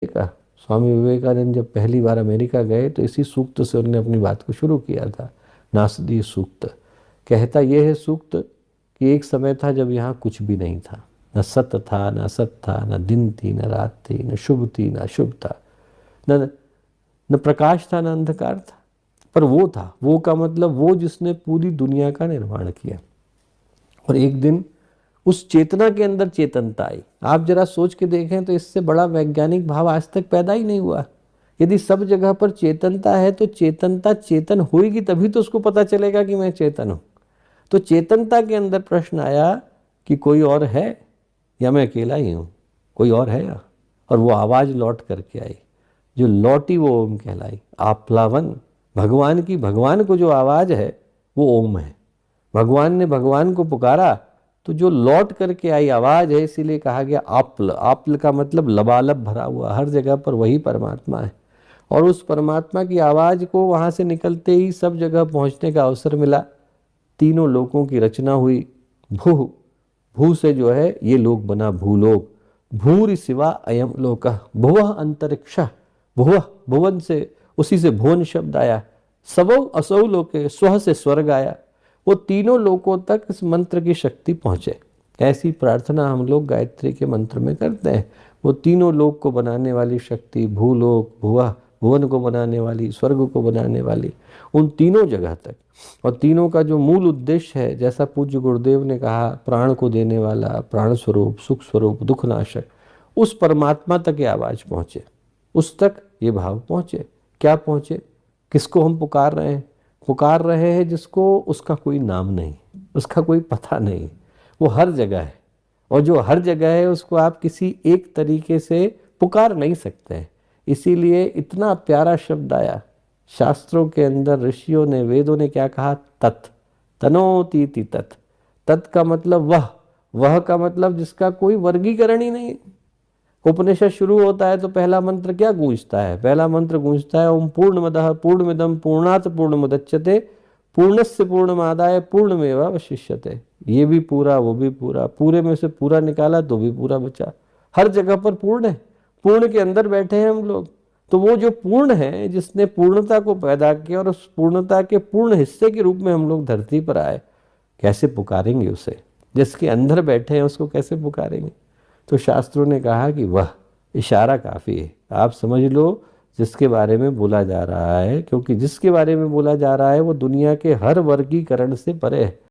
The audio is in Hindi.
का स्वामी विवेकानंद जब पहली बार अमेरिका गए तो इसी सूक्त से उन्होंने अपनी बात को शुरू किया था। नासदी सूक्त कहता यह है सूक्त कि एक समय था जब यहाँ कुछ भी नहीं था, न सत था, न असत था, न दिन थी, न रात थी, न शुभ थी, न अशुभ था, न न प्रकाश था, न अंधकार था, पर वो था। वो का मतलब वो जिसने पूरी दुनिया का निर्माण किया। और एक दिन उस चेतना के अंदर चेतनता आई। आप जरा सोच के देखें तो इससे बड़ा वैज्ञानिक भाव आज तक पैदा ही नहीं हुआ। यदि सब जगह पर चेतनता है तो चेतनता चेतन होगी तभी तो उसको पता चलेगा कि मैं चेतन हूं। तो चेतनता के अंदर प्रश्न आया कि कोई और है या मैं अकेला ही हूं, कोई और है या? और वो आवाज लौट करके आई, जो लौटी वो ओम कहलाई। आप्लावन भगवान की, भगवान को जो आवाज है वो ओम है। भगवान ने भगवान को पुकारा तो जो लौट करके आई आवाज है, इसीलिए कहा गया आप्ल। आप्ल का मतलब लबालब भरा हुआ, हर जगह पर वही परमात्मा है। और उस परमात्मा की आवाज को वहां से निकलते ही सब जगह पहुंचने का अवसर मिला। तीनों लोकों की रचना हुई। भू, भू से जो है ये लोक बना भूलोक। भूरि सिवा अयम लोक, भुवः अंतरिक्ष। भुवः भुवन से, उसी से भुवन शब्द आया। सबौ असौ लोके, स्व से स्वर्ग आया। वो तीनों लोकों तक इस मंत्र की शक्ति पहुंचे। ऐसी प्रार्थना हम लोग गायत्री के मंत्र में करते हैं। वो तीनों लोक को बनाने वाली शक्ति, भूलोक, भुवः भुवन को बनाने वाली, स्वर्ग को बनाने वाली, उन तीनों जगह तक। और तीनों का जो मूल उद्देश्य है, जैसा पूज्य गुरुदेव ने कहा, प्राण को देने वाला, प्राण स्वरूप, सुख स्वरूप, दुख नाशक, उस परमात्मा तक ये आवाज पहुंचे, उस तक ये भाव पहुंचे। क्या पहुंचे? किसको हम पुकार रहे हैं? पुकार रहे हैं जिसको उसका कोई नाम नहीं, उसका कोई पता नहीं, वो हर जगह है। और जो हर जगह है उसको आप किसी एक तरीके से पुकार नहीं सकते हैं। इसीलिए इतना प्यारा शब्द आया शास्त्रों के अंदर। ऋषियों ने, वेदों ने क्या कहा? तत्, तनोतीति तत्। तत् का मतलब वह का मतलब जिसका कोई वर्गीकरण ही नहीं। उपनिषद शुरू होता है तो पहला मंत्र क्या गूंजता है? पहला मंत्र गूंजता है ओम पूर्णमदः पूर्णमिदं पूर्णात् पूर्णमुदच्यते पूर्णस्य पूर्णमादाय पूर्णमेवावशिष्यते। ये भी पूरा, वो भी पूरा, पूरे में से पूरा निकाला तो भी पूरा बचा। हर जगह पर पूर्ण है, पूर्ण के अंदर बैठे हैं हम लोग। तो वो जो पूर्ण है, जिसने पूर्णता को पैदा किया और उस पूर्णता के पूर्ण हिस्से के रूप में हम लोग धरती पर आए, कैसे पुकारेंगे उसे? जिसके अंदर बैठे हैं उसको कैसे पुकारेंगे? तो शास्त्रों ने कहा कि वह इशारा काफी है। आप समझ लो जिसके बारे में बोला जा रहा है, क्योंकि जिसके बारे में बोला जा रहा है वो दुनिया के हर वर्गीकरण से परे है।